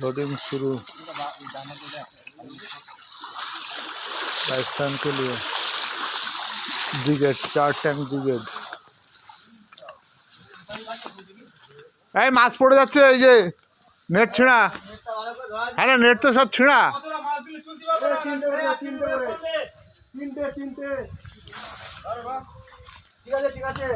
Loading शुरू राजस्थान के लिए ब्रिगेड 4 टैंक ब्रिगेड। এই মাছ পড়ে যাচ্ছে, এই যে নেট ছিঁড়া। হ্যাঁ নেট তো সব ছিঁড়া। ঠিক আছে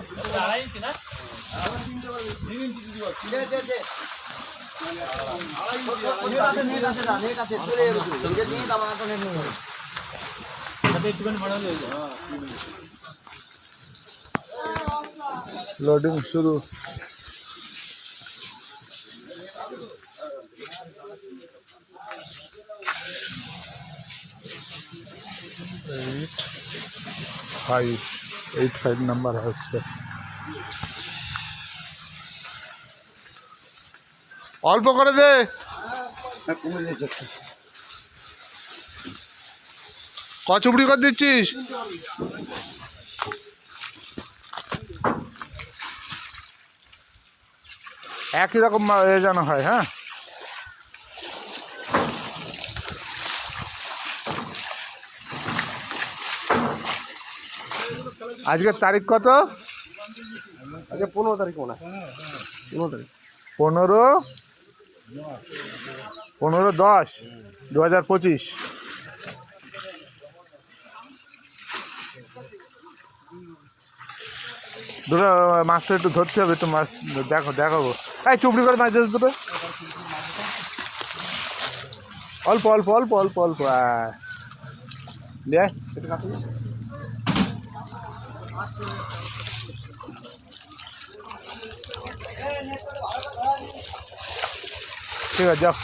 लोडिंग शुरू। एट फाइव नंबर है उस पर। অল্প করে দে। কচুবড়ি করে দিচ্ছিস? একই রকম যেন হয়। হ্যাঁ আজকের তারিখ কত? আজকে 15 তারিখ মনে হয়। 15 তারিখ 15/10/2025। দুটো মাছটা একটু ধরতে হবে, একটু মাছ দেখাবো। এই চুপড়ি করে মাছ ধরতে দুটো, অল্প অল্প অল্প অল্প অল্প। দেখ ঠিক আছে যাও।